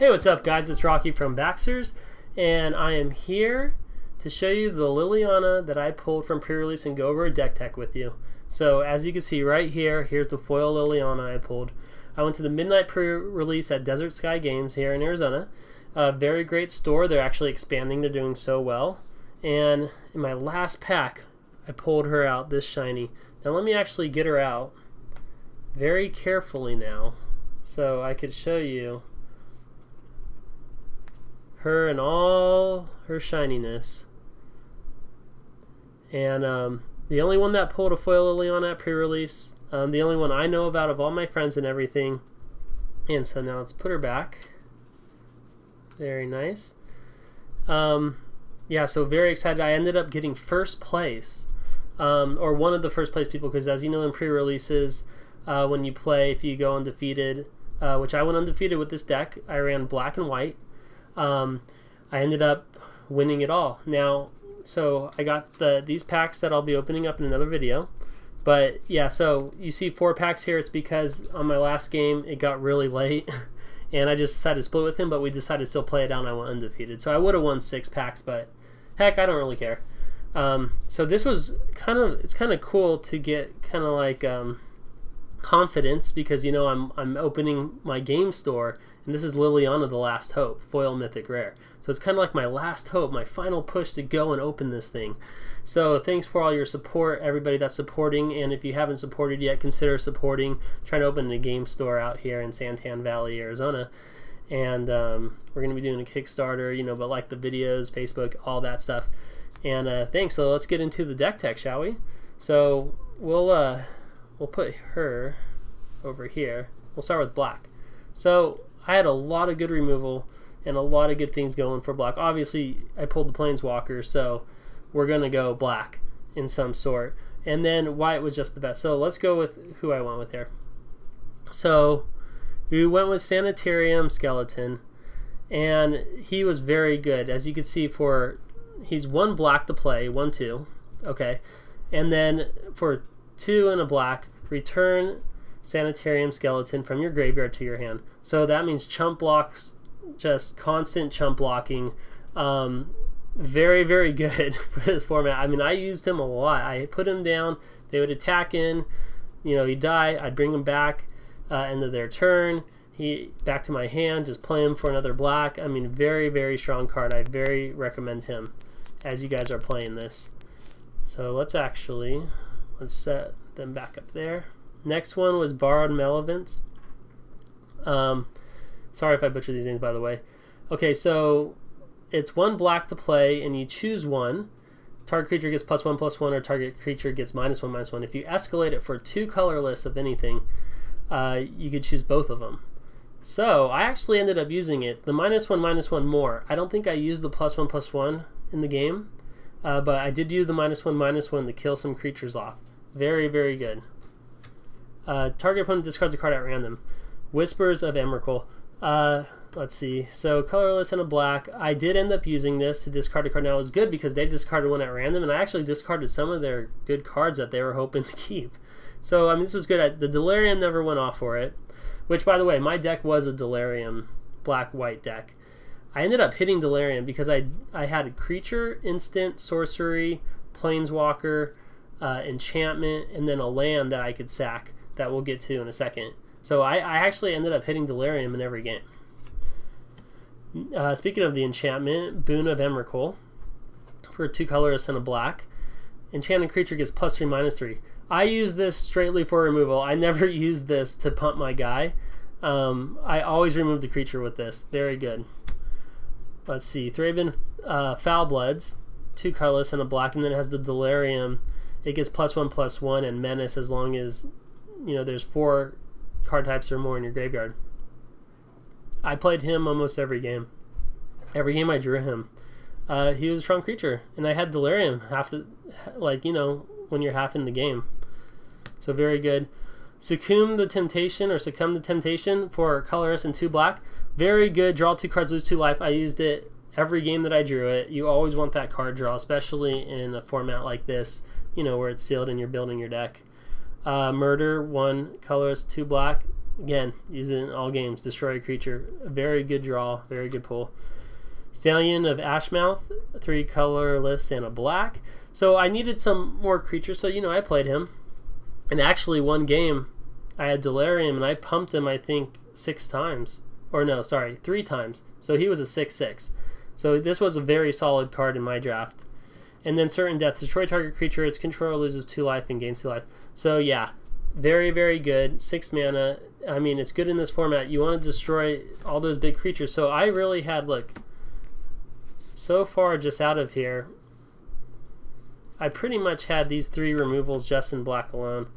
Hey, what's up guys, it's Rocky from Baxters, and I am here to show you the Liliana that I pulled from pre-release and go over a deck tech with you. So as you can see right here, here's the foil Liliana I pulled. I went to the midnight pre-release at Desert Sky Games here in Arizona. A very great store, they're actually expanding, they're doing so well. And in my last pack, I pulled her out this shiny. Now let me actually get her out very carefully now so I could show you her and all her shininess. And the only one that pulled a foil Liliana at pre-release, the only one I know of out of all my friends and everything. And so now let's put her back. Very nice. Yeah, so very excited. I ended up getting first place, or one of the first place people, because as you know in pre-releases, when you play, if you go undefeated, which I went undefeated with this deck, I ran black and white. I ended up winning it all. Now, so I got these packs that I'll be opening up in another video. But yeah, so you see 4 packs here. It's because on my last game it got really late and I just decided to split with him, but we decided to still play it out and I went undefeated. So I would have won 6 packs, but heck, I don't really care. So this was it's kind of cool to get kind of like confidence, because you know I'm opening my game store. And this is Liliana the Last Hope, foil mythic rare. So it's kind of like my last hope, my final push to go and open this thing. So thanks for all your support, everybody that's supporting. And if you haven't supported yet, consider supporting. Trying to open a game store out here in Santan Valley, Arizona. And we're going to be doing a Kickstarter, you know, but like the videos, Facebook, all that stuff. And thanks. So let's get into the deck tech, shall we? So we'll put her over here. We'll start with black. So I had a lot of good removal and a lot of good things going for black. Obviously, I pulled the Planeswalker, so we're going to go black in some sort. And then white was just the best. So let's go with who I went with here. So we went with Sanitarium Skeleton, and he was very good. As you can see, he's 1 black to play, 1/2, okay. And then for 2 and a black, return Sanitarium Skeleton from your graveyard to your hand. So that means chump blocks, just constant chump blocking. Very, very good for this format. I mean, I used him a lot. I put him down, they would attack in, you know, he'd die, I'd bring him back, end of their turn, back to my hand, just play him for another black. I mean, very, very strong card. I very recommend him as you guys are playing this. So let's set them back up there. Next one was Borrowed Malevolence. Sorry if I butcher these names, by the way. Okay, so it's 1 black to play, and you choose one. Target creature gets +1/+1, or target creature gets -1/-1. If you escalate it for 2 colorless of anything, you could choose both of them. So I actually ended up using it. The -1/-1 more. I don't think I used the +1/+1 in the game, but I did use the -1/-1 to kill some creatures off. Very, very good. Target opponent discards a card at random. Whispers of Emrakul. Let's see. So colorless and a black. I did end up using this to discard a card. Now it was good because they discarded one at random, and I actually discarded some of their good cards that they were hoping to keep. So I mean, this was good. The Delirium never went off for it. Which, by the way, my deck was a Delirium black-white deck. I ended up hitting Delirium because I had a creature, instant, sorcery, planeswalker, enchantment, and then a land that I could sack that we'll get to in a second. So I actually ended up hitting Delirium in every game. Speaking of the enchantment, Boon of Emrakul for 2 colorless and a black. Enchanted creature gets +3/-3. I use this straightly for removal. I never use this to pump my guy. I always remove the creature with this. Very good. Let's see. Thraben Foulbloods, 2 colorless and a black, and then it has the Delirium. It gets +1/+1 and Menace as long as, you know, there's 4 card types or more in your graveyard. I played him almost every game. Every game I drew him. He was a strong creature, and I had Delirium like, you know, when you're half in the game. So very good. Succumb to Temptation for colorless and 2 black. Very good. Draw 2 cards, lose 2 life. I used it every game that I drew it. You always want that card draw, especially in a format like this, you know, where it's sealed and you're building your deck. Murder, 1 colorless, 2 black. Again, use it in all games. Destroy a creature. A very good draw. Very good pull. Stallion of Ashmouth. 3 colorless and a black. So I needed some more creatures, so I played him. And actually one game I had Delirium and I pumped him I think 6 times. Or no, sorry, 3 times. So he was a 6/6. So this was a very solid card in my draft. And then Certain Death. Destroy target creature. Its controller loses 2 life and gains 2 life. So yeah, very, very good. 6 mana. I mean, it's good in this format. You want to destroy all those big creatures. So I really had, look, so far just out of here, I pretty much had these 3 removals just in black alone.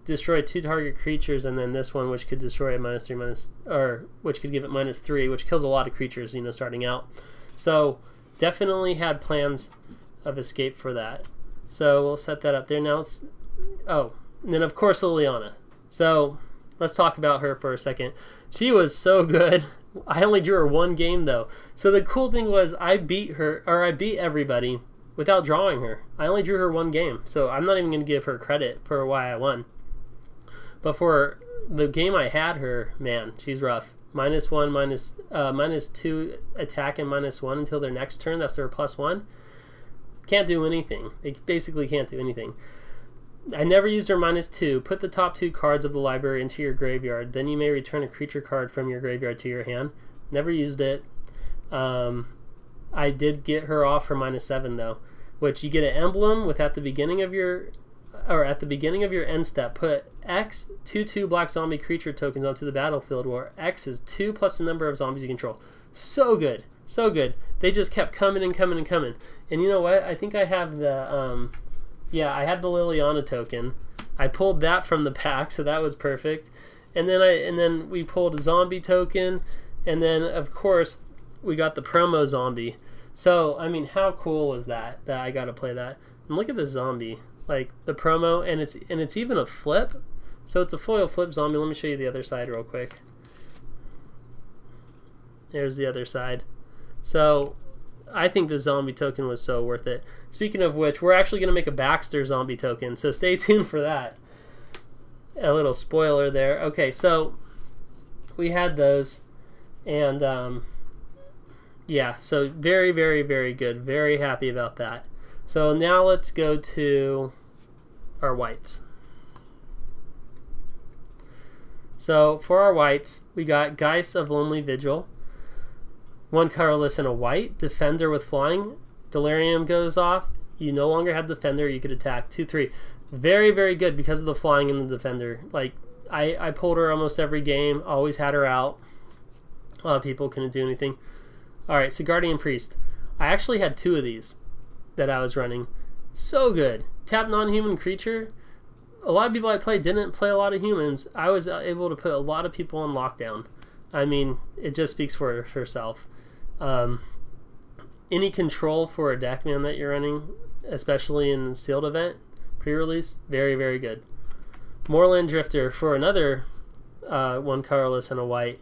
Destroy 2 target creatures, and then this one, which could destroy it -3, or which could give it -3, which kills a lot of creatures, starting out. So definitely had plans of escape for that. So we'll set that up there. Now let's, oh, and then of course Liliana. So let's talk about her for a second. She was so good. I only drew her 1 game though. So the cool thing was I beat everybody without drawing her. I only drew her 1 game. So I'm not even going to give her credit for why I won. But for the game I had her, man, she's rough. -1, -2 attack and -1 until their next turn. That's their +1. Can't do anything. They basically can't do anything. I never used her -2. Put the top 2 cards of the library into your graveyard. Then you may return a creature card from your graveyard to your hand. Never used it. I did get her off for -7 though, which you get an emblem with at the beginning of your end step. Put X 2/2 black zombie creature tokens onto the battlefield, where X is 2 plus the number of zombies you control. So good, so good. They just kept coming and coming and coming. And you know what? I think I have the yeah, I had the Liliana token. I pulled that from the pack, so that was perfect. And then we pulled a zombie token, and then of course we got the promo zombie. So I mean, how cool was that I got to play that? And look at this zombie, like the promo, and it's even a flip. So it's a foil flip zombie. Let me show you the other side real quick. There's the other side. So I think the zombie token was so worth it. Speaking of which, we're actually going to make a Baxter zombie token, so stay tuned for that. A little spoiler there. Okay, so we had those, and yeah, so very, very, very good. Very happy about that. So now let's go to our whites. So for our whites, we got Geist of Lonely Vigil. 1 colorless and a white. Defender with flying. Delirium goes off. You no longer have Defender. You could attack. 2/3. Very, very good because of the flying and the Defender. Like, I pulled her almost every game. Always had her out. A lot of people couldn't do anything. Alright, so Guardian Priest. I actually had 2 of these that I was running. So good. Tap non-human creature. A lot of people I played didn't play a lot of humans. I was able to put a lot of people on lockdown. I mean, it just speaks for herself. Any control for a deck, man, that you're running, especially in the sealed event, pre-release, very, very good. Moorland Drifter for another 1 colorless and a white.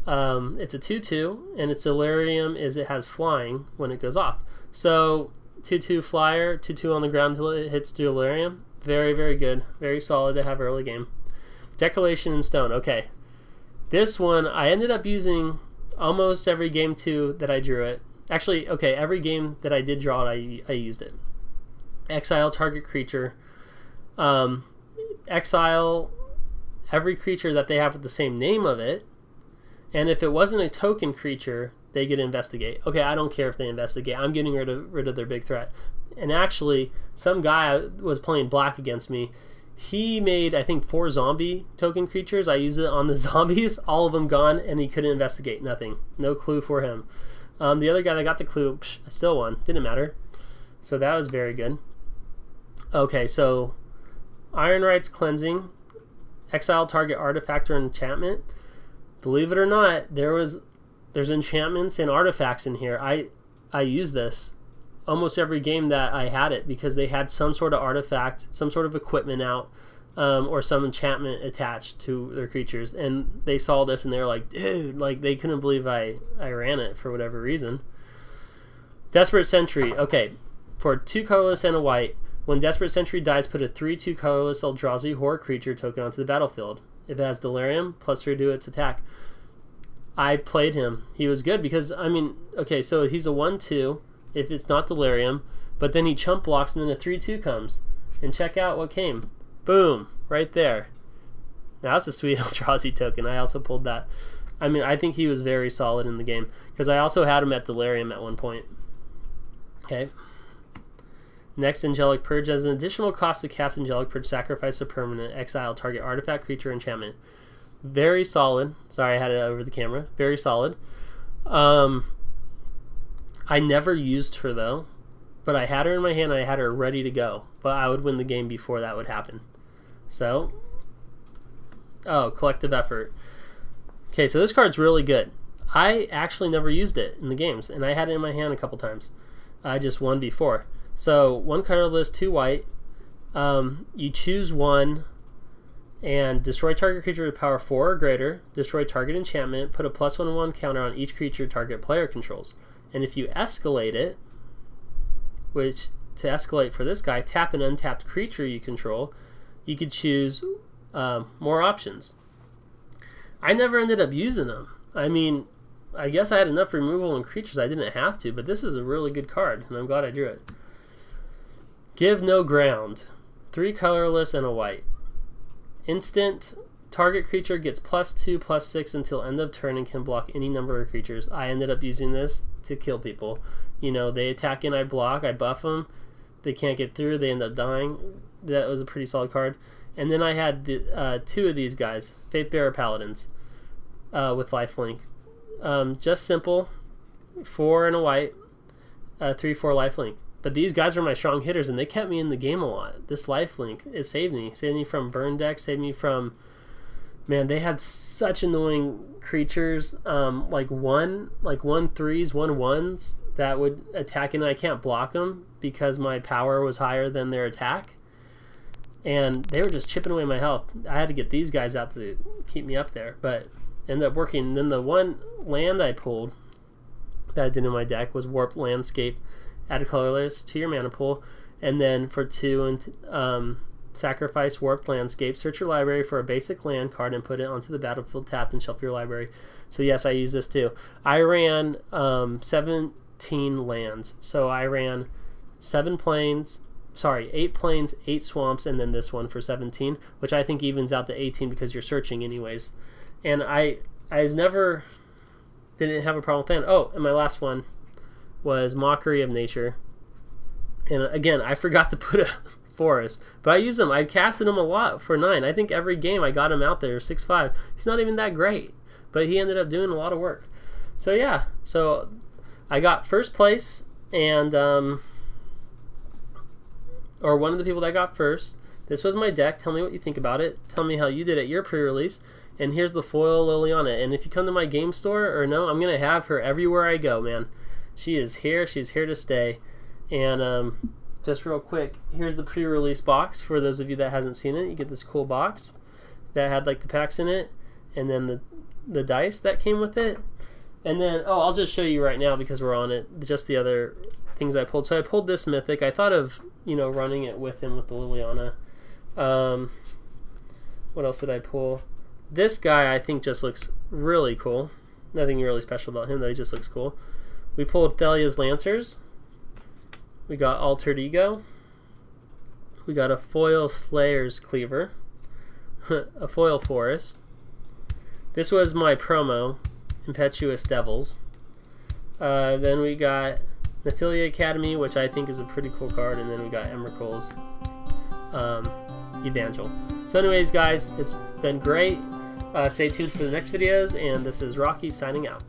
It's a 2/2, and its Delirium is it has flying when it goes off. So 2/2 flyer, 2/2 on the ground until it hits Delirium. Very, very good. Very solid to have early game. Decoration in Stone. Okay. This one, I ended up using almost every game 2 that I drew it. Actually, okay, every game that I did draw it, I used it. Exile target creature. Exile every creature that they have with the same name of it. And if it wasn't a token creature, they get Investigate. Okay, I don't care if they investigate. I'm getting rid of their big threat. And actually, some guy was playing black against me. He made, I think, 4 zombie token creatures. I used it on the zombies. All of them gone, and he couldn't investigate. Nothing. No clue for him. The other guy that got the clue, I still won. Didn't matter. So that was very good. Okay, so Ironright's Cleansing. Exile target artifact or enchantment. Believe it or not, there's enchantments and artifacts in here. I use this almost every game that I had it because they had some sort of artifact, some sort of equipment out, or some enchantment attached to their creatures, and they saw this and they were like, dude, like they couldn't believe I ran it for whatever reason. Desperate Sentry. Okay, for 2 colorless and a white, when Desperate Sentry dies, put a 3/2 colorless Eldrazi horror creature token onto the battlefield. if it has Delirium, +3 to its attack. I played him. He was good because, I mean, okay, so he's a 1/2 if it's not Delirium, but then he chump blocks and then a 3/2 comes. And check out what came. Boom, right there. Now that's a sweet Eldrazi token. I also pulled that. I mean, I think he was very solid in the game because I also had him at Delirium at one point. Okay. Next, Angelic Purge. As an additional cost to cast Angelic Purge, sacrifice a permanent, exile target artifact, creature, enchantment. Very solid. Sorry, I had it over the camera. Very solid. I never used her though, but I had her in my hand and I had her ready to go. But I would win the game before that would happen. So, oh, collective effort. Okay, so this card's really good. I actually never used it in the games, and I had it in my hand a couple times. I just won before. So 1 colorless, 2 white. You choose one and destroy target creature with power 4 or greater. Destroy target enchantment. Put a +1/+1 counter on each creature target player controls. And if you escalate it, which to escalate for this guy, tap an untapped creature you control. You could choose more options. I never ended up using them. I mean, I guess I had enough removal and creatures I didn't have to, but this is a really good card, and I'm glad I drew it. Give no ground. 3 colorless and a white. Instant, target creature gets +2/+6 until end of turn and can block any number of creatures. I ended up using this to kill people. You know, they attack and I block, I buff them. They can't get through, they end up dying. That was a pretty solid card. And then I had the, 2 of these guys, Faithbearer Paladins, with lifelink. Just simple, 4 and a white, 3/4 lifelink. But these guys were my strong hitters, and they kept me in the game a lot. This lifelink, it saved me. Saved me from burn decks, saved me from... Man, they had such annoying creatures, like 1/3s, 1/1s, that would attack, and I can't block them because my power was higher than their attack. And they were just chipping away my health. I had to get these guys out to keep me up there, but ended up working. And then the one land I pulled that I did in my deck was Warped Landscape. Add a colorless to your mana pool, and then for 2 and sacrifice Warped Landscape. Search your library for a basic land card and put it onto the battlefield tapped and shuffle your library. So yes, I use this too. I ran 17 lands. So I ran 8 plains, 8 swamps, and then this one for 17, which I think evens out to 18 because you're searching anyways. And I didn't have a problem with that. Oh, and my last one was Mockery of Nature. And again, I forgot to put a forest, but I use him. I casted him a lot for 9. I think every game I got him out there 6/5. He's not even that great, but he ended up doing a lot of work. So yeah, so I got first place, and or one of the people that got first. This was my deck. Tell me what you think about it. Tell me how you did at your pre-release. And here's the foil Liliana. And if you come to my game store, or no, I'm gonna have her everywhere I go, man. She is here. She's here to stay. And just real quick, here's the pre-release box for those of you that hasn't seen it. You get this cool box that had like the packs in it, and then the dice that came with it. And then, oh, I'll just show you right now because we're on it, just the other things I pulled. So I pulled this Mythic. I thought of, you know, running it with him with the Liliana. What else did I pull? This guy I think just looks really cool. Nothing really special about him, though. He just looks cool. We pulled Thelia's Lancers. We got Altered Ego. We got a foil Slayer's Cleaver. A foil Forest. This was my promo, Impetuous Devils. Then we got Nephilia Academy, which I think is a pretty cool card, and then we got Emrakul's Evangel. So anyways, guys, it's been great. Stay tuned for the next videos, and this is Rocky signing out.